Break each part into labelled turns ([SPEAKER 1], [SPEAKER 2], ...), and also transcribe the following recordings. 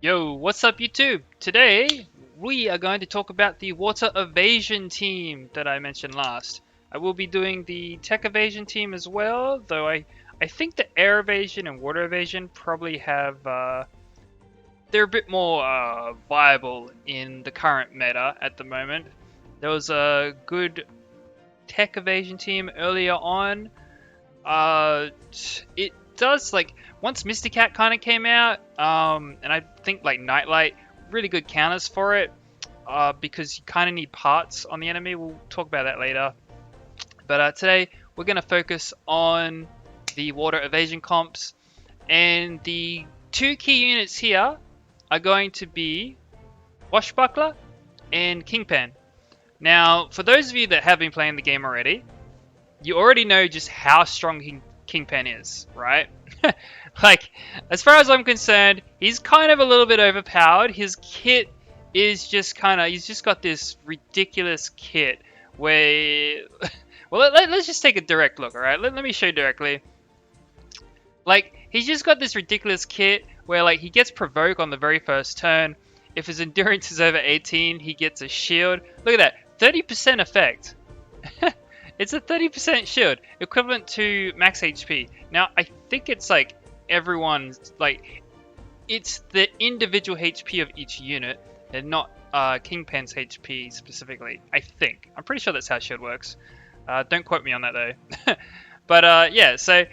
[SPEAKER 1] Yo, what's up YouTube? Today we are going to talk about the Water Evasion team that I mentioned last. I will be doing the Tech Evasion team as well, though I think the Air Evasion and Water Evasion probably have they're a bit more viable in the current meta at the moment. There was a good Tech Evasion team earlier on. It does, like, once Mysticat kind of came out, and I think like Nightlight, really good counters for it, because you kind of need parts on the enemy. We'll talk about that later. But today we're going to focus on the Water Evasion comps, and the two key units here are going to be Washbuckler and Kingpan. Now, for those of you that have been playing the game already, you already know just how strong Kingpan is, right? Like, as far as I'm concerned, he's kind of a little bit overpowered. His kit is just he's just got this ridiculous kit where, well, let's just take a direct look, alright? Let me show you directly. Like, he's just got this ridiculous kit where, like, he gets Provoke on the very first turn. If his endurance is over 18, he gets a shield. Look at that, 30% effect. It's a 30% shield, equivalent to max HP. Now, I think it's like everyone's, like, it's the individual HP of each unit and not Kingpan's HP specifically, I think. I'm pretty sure that's how shield works. Don't quote me on that though. But yeah, so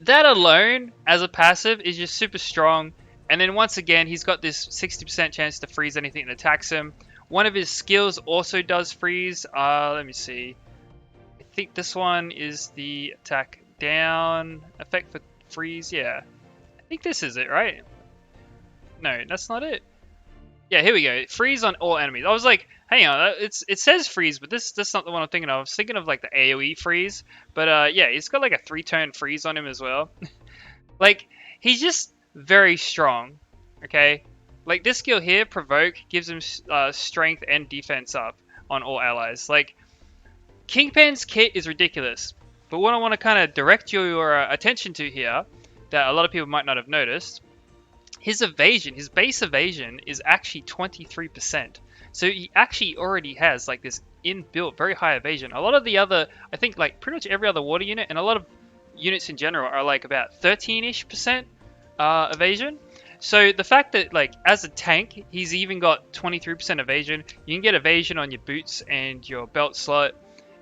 [SPEAKER 1] that alone as a passive is just super strong. And then once again, he's got this 60% chance to freeze anything that attacks him. One of his skills also does freeze. Let me see. I think this one is the attack down effect for freeze. Yeah, I think this is it, right? No, that's not it. Yeah, here we go. Freeze on all enemies. I was like, hang on, it says freeze, but that's not the one I'm thinking of. I was thinking of like the AoE freeze. But yeah, he's got like a 3-turn freeze on him as well. Like, he's just very strong. Okay, like this skill here, Provoke, gives him strength and defense up on all allies. Like, Kingpan's kit is ridiculous, but what I want to kind of direct your attention to here, that a lot of people might not have noticed, his evasion, his base evasion is actually 23%. So he actually already has like this inbuilt very high evasion. A lot of the other, I think like pretty much every other water unit and a lot of units in general are like about 13-ish% evasion. So the fact that, like, as a tank, he's even got 23% evasion. You can get evasion on your boots and your belt slot.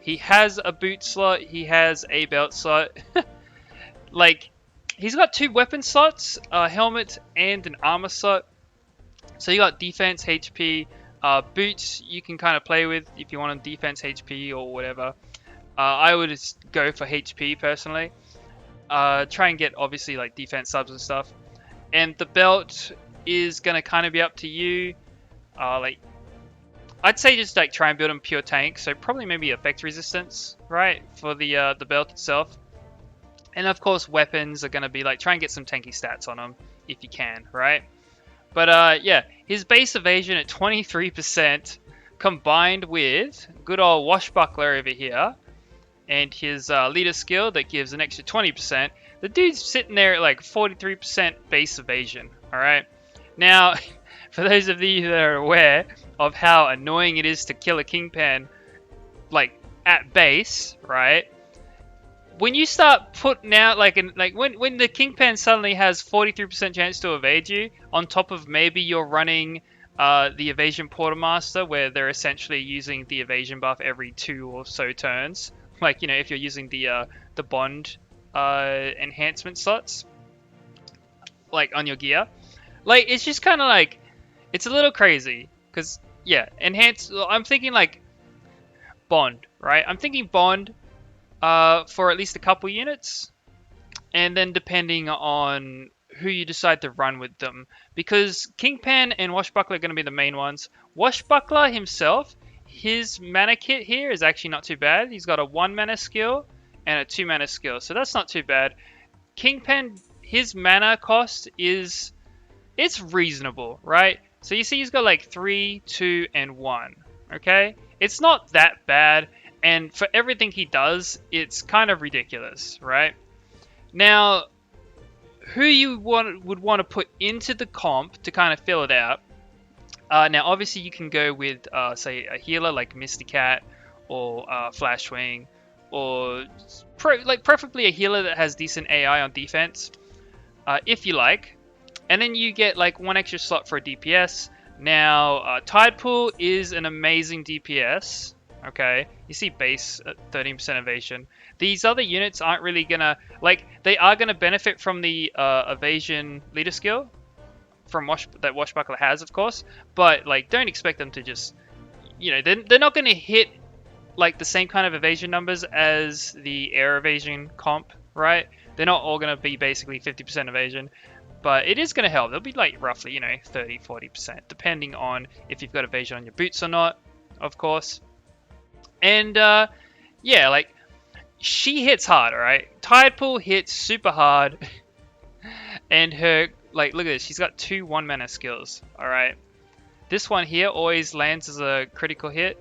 [SPEAKER 1] He has a boot slot, he has a belt slot. Like, he's got 2 weapon slots, a helmet and an armor slot. So you got defense, HP, boots you can kind of play with if you want a defense, HP or whatever. I would just go for HP personally. Try and get obviously like defense subs and stuff. And the belt is gonna kind of be up to you. Like, I'd say just like try and build him pure tank, so probably maybe effect resistance, right, for the belt itself. And of course weapons are gonna be like, try and get some tanky stats on him if you can, right? But yeah, his base evasion at 23% combined with good old Washbuckler over here and his leader skill that gives an extra 20%. The dude's sitting there at like 43% base evasion, alright? Now, for those of you that are aware of how annoying it is to kill a Kingpan, like, at base, right? When you start putting out, like, when the Kingpan suddenly has 43% chance to evade you, on top of maybe you're running the Evasion Quartermaster, where they're essentially using the evasion buff every 2 or so turns. Like, you know, if you're using the Bond enhancement slots, like, on your gear. Like, it's just kind of like, it's a little crazy, because, yeah, I'm thinking, like, Bond, right? I'm thinking Bond for at least a couple units, and then depending on who you decide to run with them, because Kingpan and Washbuckler are going to be the main ones. Washbuckler himself, his mana kit here is actually not too bad. He's got a 1 mana skill and a 2 mana skill, so that's not too bad. Kingpan, his mana cost is, it's reasonable, right? So you see he's got like 3, 2, and 1, okay? It's not that bad, and for everything he does, it's kind of ridiculous, right? Now, who you would want to put into the comp to kind of fill it out. Now, obviously, you can go with, say, a healer like Misty Cat or Flashwing, or preferably a healer that has decent AI on defense, if you like. And then you get like one extra slot for a DPS. Now, Tidepool is an amazing DPS. Okay, you see base at 13% evasion. These other units aren't really gonna, like, they are gonna benefit from the evasion leader skill from that Washbuckler has, of course, but like, don't expect them to just, you know, they're not gonna hit like the same kind of evasion numbers as the air evasion comp, right? They're not all gonna be basically 50% evasion, but it is gonna help. They'll be like roughly, you know, 30-40%, depending on if you've got evasion on your boots or not, of course. And yeah, like, she hits hard, alright? Tidepool hits super hard. And her, like, look at this. She's got 2 1-mana skills, alright? This one here always lands as a critical hit.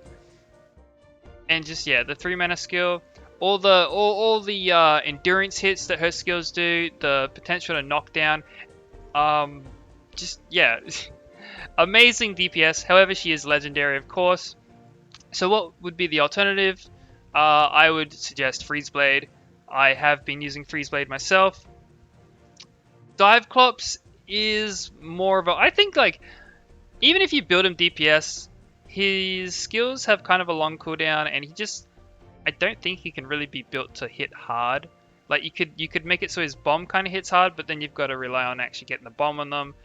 [SPEAKER 1] And just, yeah, the 3-mana skill. All the endurance hits that her skills do. The potential to knock down. Just, yeah. Amazing DPS. However, she is legendary, of course. So what would be the alternative? I would suggest Freeze Blade. I have been using Freeze Blade myself. Dive Clops is more of a... I think, like, even if you build him DPS, his skills have kind of a long cooldown, and he just... I don't think he can really be built to hit hard. Like, you could make it so his bomb kind of hits hard, but then you've got to rely on actually getting the bomb on them.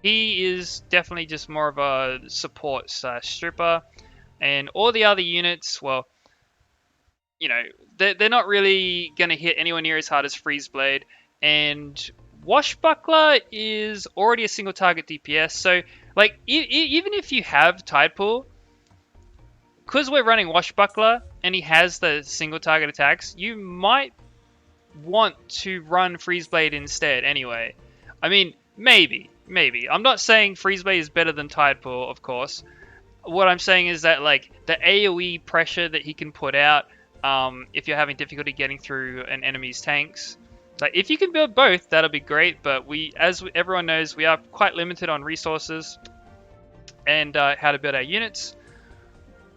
[SPEAKER 1] He is definitely just more of a support / stripper. And all the other units, well, you know, they're not really going to hit anywhere near as hard as Freeze Blade. And Washbuckler is already a single target DPS. So, like, even if you have Tidepool, because we're running Washbuckler and he has the single target attacks, you might want to run Freeze Blade instead anyway. I mean, maybe. I'm not saying Freeze Blade is better than Tidepool, of course. What I'm saying is that, like, the AoE pressure that he can put out, if you're having difficulty getting through an enemy's tanks, like, if you can build both, that'll be great. But as everyone knows, we are quite limited on resources and how to build our units.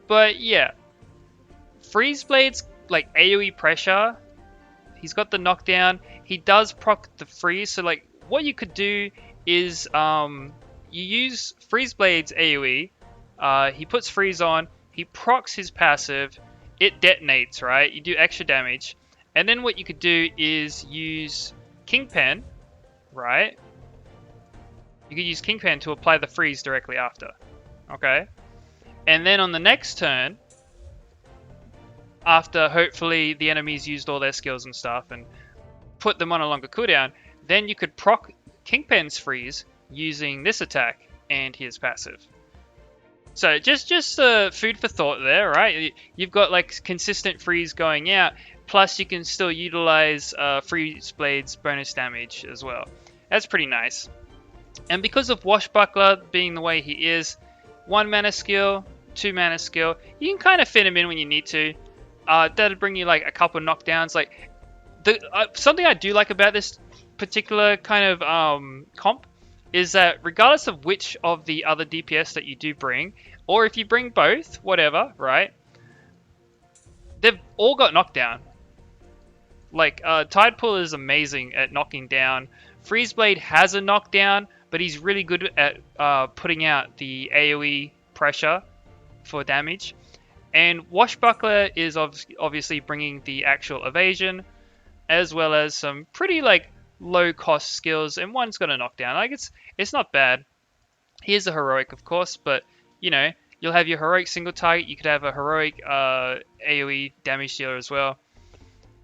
[SPEAKER 1] But yeah, Freeze Blade's like AoE pressure. He's got the knockdown. He does proc the freeze. So, like, what you could do is you use Freeze Blade's AoE. He puts freeze on, he procs his passive, it detonates, right? You do extra damage. And then what you could do is use Kingpen, right? You could use Kingpen to apply the freeze directly after, okay? And then on the next turn, after hopefully the enemy's used all their skills and stuff and put them on a longer cooldown, then you could proc Kingpen's freeze using this attack and his passive. So just food for thought there, right? You've got like consistent freeze going out, plus you can still utilize Freeze Blade's bonus damage as well. That's pretty nice. And because of Washbuckler being the way he is, 1 mana skill, 2 mana skill, you can kind of fit him in when you need to. That'll bring you like a couple knockdowns. Like something I do like about this particular kind of comp is that regardless of which of the other DPS that you do bring, or if you bring both, whatever, right? They've all got knockdown. Like, Tidepool is amazing at knocking down. Freeze Blade has a knockdown, but he's really good at putting out the AoE pressure for damage. And Washbuckler is obviously bringing the actual evasion, as well as some pretty, like, low cost skills, and one's got a knockdown. Like, it's not bad. He is a heroic, of course, but you know, you'll have your heroic single target. You could have a heroic AoE damage dealer as well,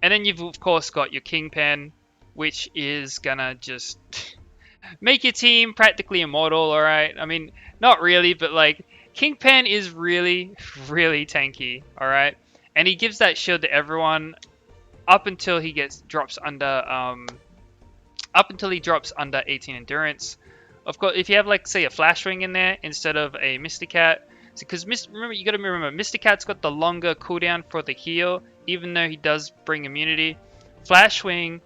[SPEAKER 1] and then you've of course got your Kingpen, which is gonna just make your team practically immortal. All right, I mean, not really, but like, Kingpen is really tanky. All right, and he gives that shield to everyone up until he drops under 18 endurance. Of course, if you have, like, say, a Flashwing in there instead of a Misty Cat, because remember, you got to remember, Misty Cat's got the longer cooldown for the heal, even though he does bring immunity. Flashwing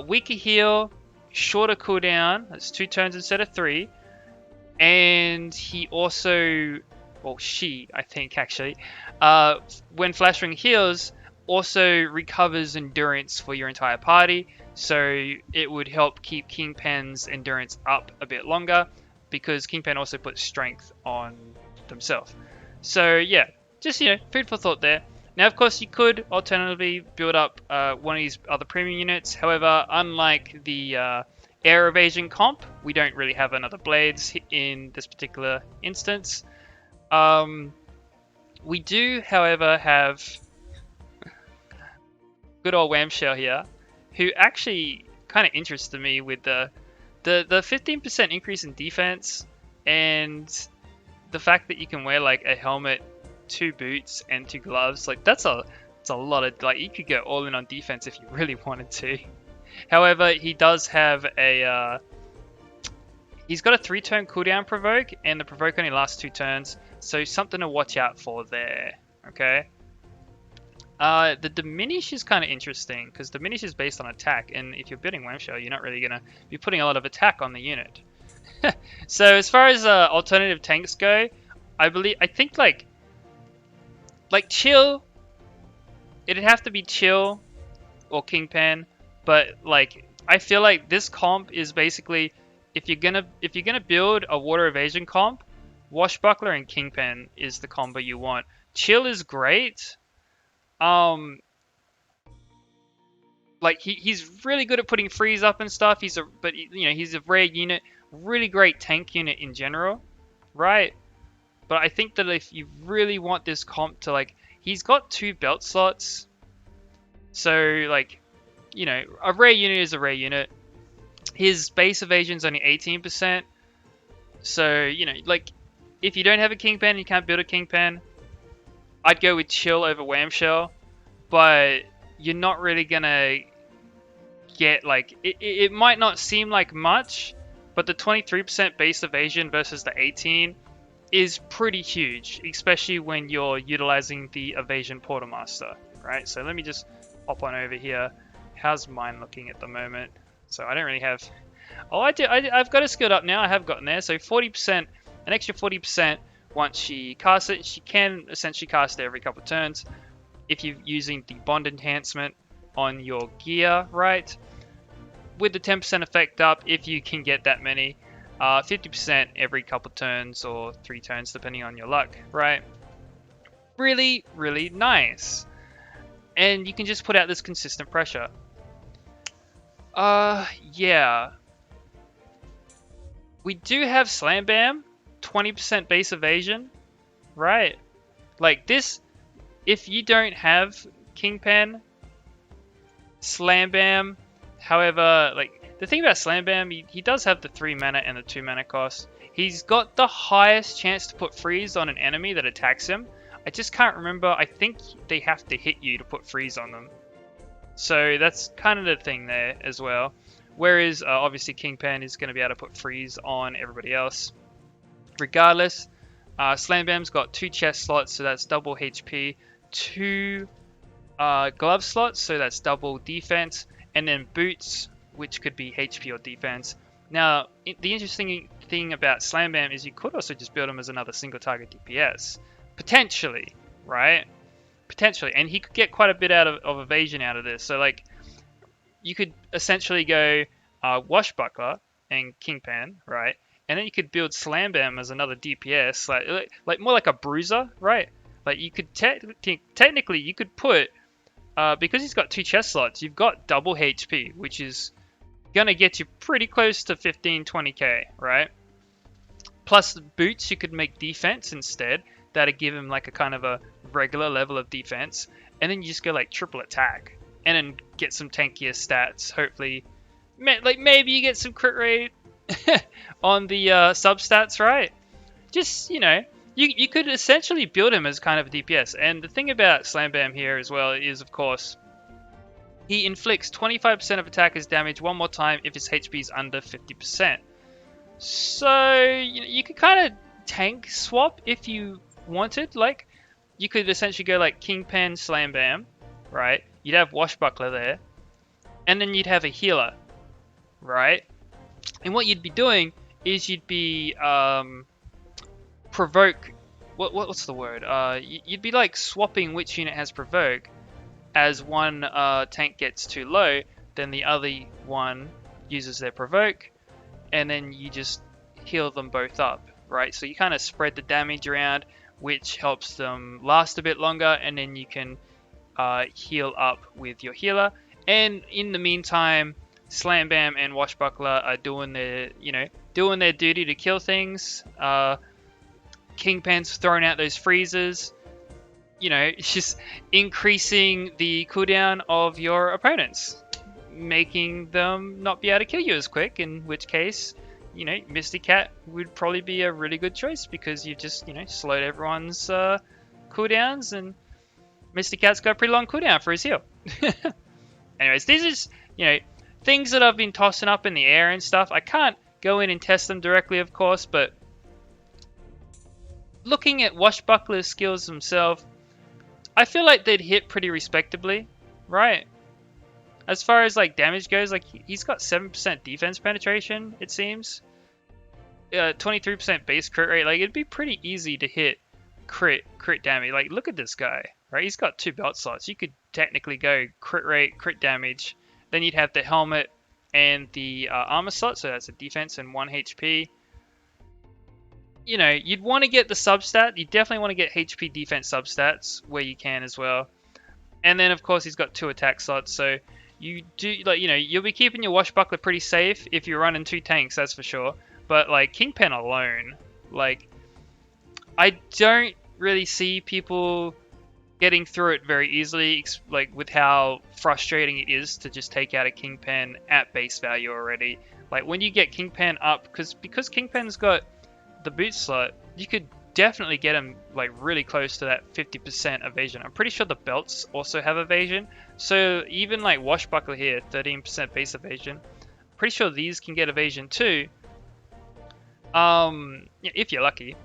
[SPEAKER 1] Weaker heal, shorter cooldown. That's 2 turns instead of 3. And he also, well, she, I think actually, when Flash Ring heals, also recovers endurance for your entire party. So it would help keep Kingpen's endurance up a bit longer, because Kingpen also puts strength on themselves. So yeah, just, food for thought there. Now, of course, you could alternatively build up one of these other premium units. However, unlike the Air Evasion comp, we don't really have another Blades in this particular instance. We do, however, have good old Whamshell here, who actually kind of interested me with the 15% increase in defense, and the fact that you can wear like a helmet, 2 boots, and 2 gloves. Like that's a lot of, like, you could go all in on defense if you really wanted to. However, he does have he's got a 3-turn cooldown provoke, and the provoke only lasts 2 turns, so something to watch out for there. Okay. The diminish is kind of interesting, because diminish is based on attack, and if you're building Whamshell, you're not really gonna be putting a lot of attack on the unit. So as far as alternative tanks go, I think like Chill, it'd have to be Chill or Kingpen, but like I feel like this comp is basically, if you're gonna build a Water Evasion comp, Washbuckler and Kingpen is the combo you want. Chill is great. Like he's really good at putting freeze up and stuff. He's a rare unit, really great tank unit in general, right? But I think that if you really want this comp to, like, he's got 2 belt slots, so like, a rare unit is a rare unit. His base evasion is only 18%, so like, if you don't have a Kingpen and you can't build a Kingpen, I'd go with Chill over Whamshell, but you're not really gonna get, like, it might not seem like much, but the 23% base evasion versus the 18 is pretty huge, especially when you're utilizing the Evasion Portalmaster, right? So let me just hop on over here. How's mine looking at the moment? So I don't really have... Oh, I do. I've got it skilled up now. I have gotten there. So 40%, an extra 40% once she casts it. She can essentially cast it every couple of turns if you're using the Bond enhancement on your gear, right? With the 10% effect up, if you can get that many. 50% every couple turns or 3 turns depending on your luck, right? Really, really nice. And you can just put out this consistent pressure. Yeah. We do have Slam Bam, 20% base evasion, right? Like this, if you don't have Kingpen, Slam Bam, however, like, the thing about Slam Bam, he does have the 3 mana and the 2 mana cost. He's got the highest chance to put freeze on an enemy that attacks him. I just can't remember. I think they have to hit you to put freeze on them. So that's kind of the thing there as well. Whereas obviously Kingpen is going to be able to put freeze on everybody else. Regardless, Slam Bam's got 2 chest slots, so that's double HP. 2 glove slots, so that's double defense. And then boots, which could be HP or defense. Now, the interesting thing about Slam Bam is you could also just build him as another single target DPS. Potentially, right? Potentially. And he could get quite a bit out of evasion out of this. So, like, you could essentially go Washbuckler and Kingpen, right? And then you could build Slam Bam as another DPS, like more like a bruiser, right? Like, you could technically, you could put, because he's got 2 chest slots, you've got double HP, which is gonna get you pretty close to 15-20k, right? Plus the boots, you could make defense instead. That'd give him like a kind of a regular level of defense, and then you just go like triple attack, and then get some tankier stats. Hopefully, like maybe you get some crit rate on the sub stats, right? Just, you could essentially build him as kind of a DPS. And the thing about Slam Bam here as well is, of course, he inflicts 25% of attacker's damage one more time if his HP is under 50%. So, you could kind of tank swap if you wanted. Like, you could essentially go like Kingpen, Slam Bam, right? You'd have Washbuckler there. and then you'd have a healer, right? And what you'd be doing is you'd be provoke. What's the word? You'd be like swapping which unit has provoke. As one tank gets too low, then the other one uses their provoke, and then you just heal them both up, right? So you kind of spread the damage around, which helps them last a bit longer, and then you can heal up with your healer. And in the meantime, Slam Bam and Washbuckler are doing their, doing their duty to kill things. Kingpin's throwing out those freezers. It's just increasing the cooldown of your opponents, making them not be able to kill you as quick, in which case, Misty Cat would probably be a really good choice because you just, slowed everyone's cooldowns, and Misty Cat's got a pretty long cooldown for his heal. Anyways, these are just, things that I've been tossing up in the air and stuff. I can't go in and test them directly, of course, but looking at Washbuckler's skills themselves, I feel like they'd hit pretty respectably, right? As far as like damage goes, like he's got 7% defense penetration, it seems. 23% base crit rate. Like it'd be pretty easy to hit crit damage. Like look at this guy, right? He's got 2 belt slots. You could technically go crit rate, crit damage. Then you'd have the helmet and the armor slot, so that's a defense and 1 HP. You'd want to get the substat. You definitely want to get HP defense substats where you can as well. And then of course he's got 2 attack slots, so you do you'll be keeping your Washbuckler pretty safe if you're running 2 tanks, that's for sure. But like Kingpin alone, like I don't really see people getting through it very easily, like with how frustrating it is to just take out a Kingpin at base value already. Like when you get Kingpin up, because Kingpin's got the boot slot, you could definitely get him like really close to that 50% evasion. I'm pretty sure the belts also have evasion, so even like Washbuckler here, 13% base evasion, pretty sure these can get evasion too, if you're lucky.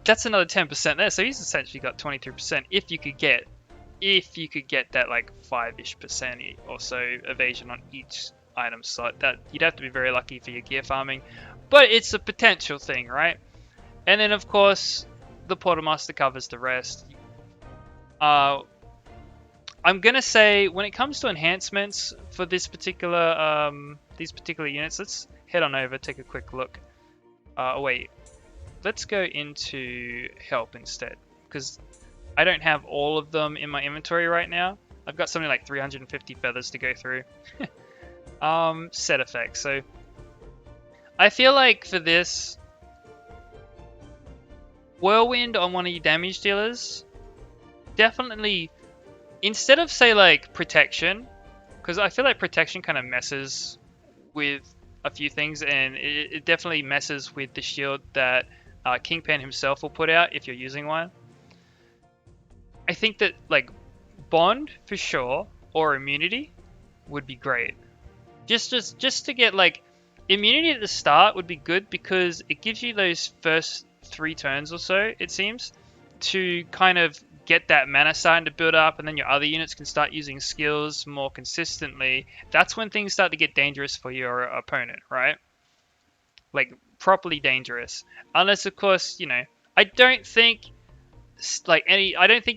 [SPEAKER 1] That's another 10% there, so he's essentially got 23% if you could get that like 5-ish% or so evasion on each item slot. That you'd have to be very lucky for your gear farming, but it's a potential thing, right? And then of course the Portermaster covers the rest. I'm gonna say when it comes to enhancements for this particular these particular units, let's head on over, take a quick look. Wait, let's go into help instead, because I don't have all of them in my inventory right now. I've got something like 350 feathers to go through. Set effects. So I feel like for this, Whirlwind on one of your damage dealers, definitely, instead of say like protection, because I feel like protection kind of messes with a few things, and it definitely messes with the shield that Kingpin himself will put out if you're using one. I think that like Bond for sure, or immunity would be great. Just to get like immunity at the start would be good, because it gives you those first 3 turns or so, it seems, to kind of get that mana starting to build up, and then your other units can start using skills more consistently. That's when things start to get dangerous for your opponent, right? Like properly dangerous. Unless of course, I don't think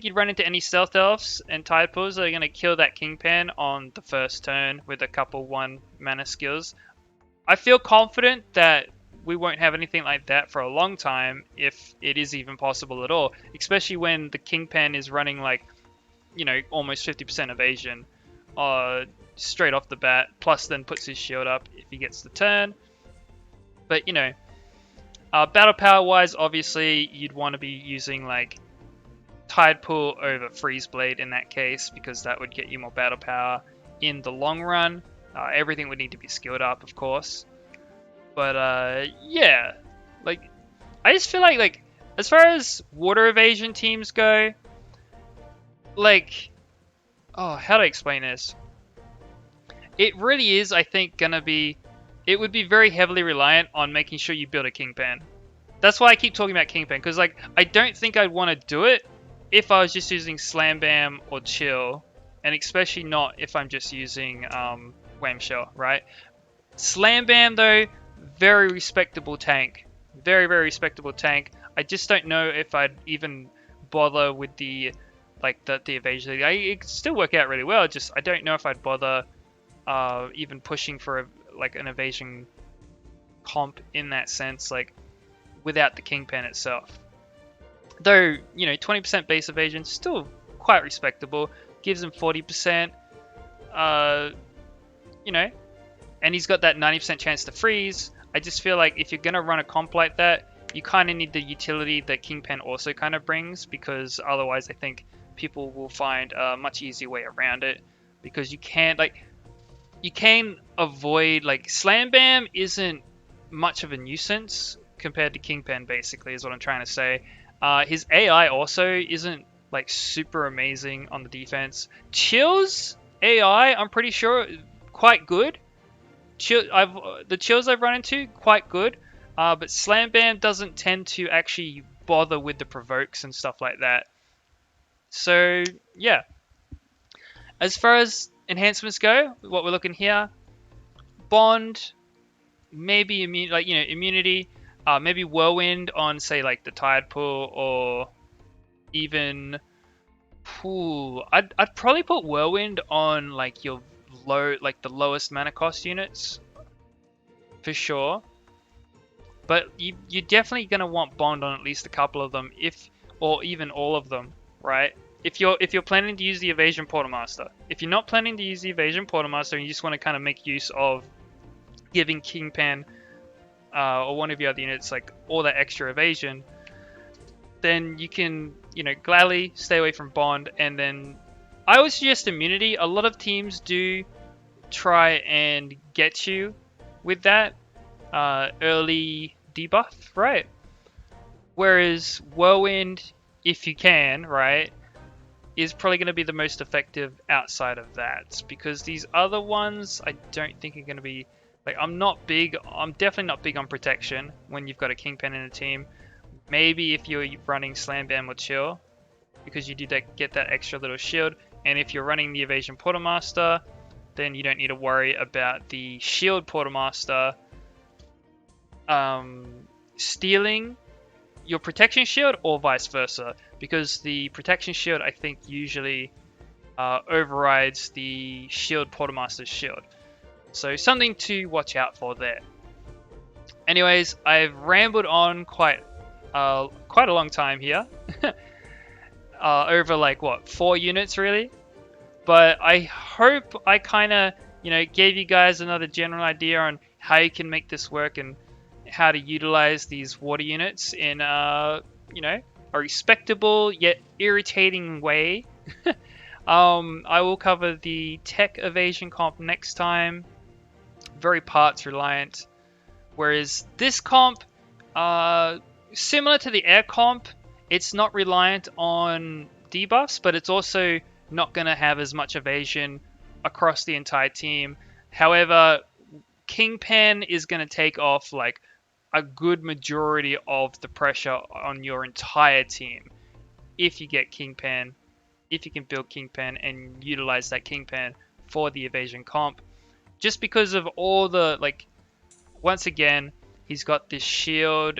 [SPEAKER 1] you'd run into any stealth elves and tide pools that are going to kill that Kingpin on the first turn with a couple 1 mana skills. I feel confident that we won't have anything like that for a long time, if it is even possible at all, especially when the Kingpin is running like, almost 50% evasion straight off the bat, plus then puts his shield up if he gets the turn. But battle power wise, obviously you'd want to be using like Tide Pool over Freeze Blade in that case, because that would get you more battle power in the long run. Everything would need to be skilled up, of course. But yeah, like I just feel like as far as Water Evasion teams go, like, how do I explain this? It really is, I think, it would be very heavily reliant on making sure you build a Kingpin. That's why I keep talking about Kingpin, because like I don't think I'd want to do it if I was just using Slam Bam or Chill and especially not if I'm just using Wham Shell, right? Slam Bam though, very respectable tank. Very, very respectable tank. I just don't know if I'd even bother with the evasion. It could still work out really well, just I don't know if I'd bother even pushing for an evasion comp in that sense, like without the Kingpin itself. Though, 20% base evasion, still quite respectable. Gives him 40%, and he's got that 90% chance to freeze. I just feel like if you're going to run a comp like that, you kind of need the utility that Kingpin also kind of brings, because otherwise I think people will find a much easier way around it, because you can avoid, Slam Bam isn't much of a nuisance compared to Kingpin, basically, is what I'm trying to say. His AI also isn't super amazing on the defense. Chill's AI, I'm pretty sure, quite good. The chills I've run into, quite good. But Slam Bam doesn't tend to actually bother with the provokes and stuff like that. So yeah. As far as enhancements go, what we're looking here, Bond, maybe immunity, maybe Whirlwind on say the Tide Pool, or even I'd probably put Whirlwind on your the lowest mana cost units for sure. But you're definitely gonna want Bond on at least a couple of them, or even all of them, right? If you're planning to use the Evasion Quartermaster. If you're not planning to use the Evasion Quartermaster and you just want to kind of make use of giving Kingpin or one of your other units all that extra evasion, then you can gladly stay away from Bond. And then I would suggest immunity. A lot of teams do try and get you with that early debuff, right? Whereas Whirlwind, if you can, right, is probably going to be the most effective outside of that, because these other ones I don't think are going to be I'm definitely not big on protection when you've got a Kingpin in a team. Maybe if you're running Slam Bam or Chill, because you do get that extra little shield. And if you're running the Evasion Quartermaster, then you don't need to worry about the Shield Quartermaster stealing your protection shield, or vice versa, because the protection shield I think usually overrides the Shield Quartermaster's shield. So something to watch out for there. Anyways, I've rambled on quite a long time here. Over 4 units really. But I hope I kind of, gave you guys another general idea on how you can make this work and how to utilize these water units in a respectable yet irritating way. I will cover the tech evasion comp next time. Very parts reliant. Whereas this comp, similar to the air comp, it's not reliant on debuffs, but it's also not going to have as much evasion across the entire team. However, Kingpin is going to take off a good majority of the pressure on your entire team if you get Kingpin, if you can build Kingpin and utilize that Kingpin for the evasion comp. Just because of all the, once again, he's got this shield,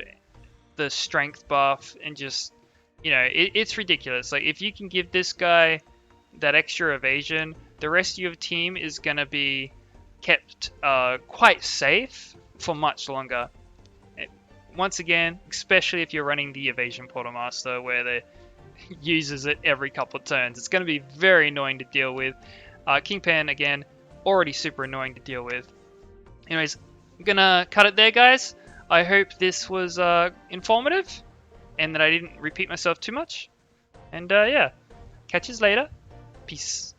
[SPEAKER 1] the strength buff, and just, it's ridiculous. If you can give this guy that extra evasion, the rest of your team is going to be kept quite safe for much longer. Once again, especially if you're running the Evasion Quartermaster, where they uses it every couple of turns, it's going to be very annoying to deal with. Kingpin, again, already super annoying to deal with. Anyways, I'm going to cut it there, guys. I hope this was informative and that I didn't repeat myself too much. And yeah, catch you later. Peace.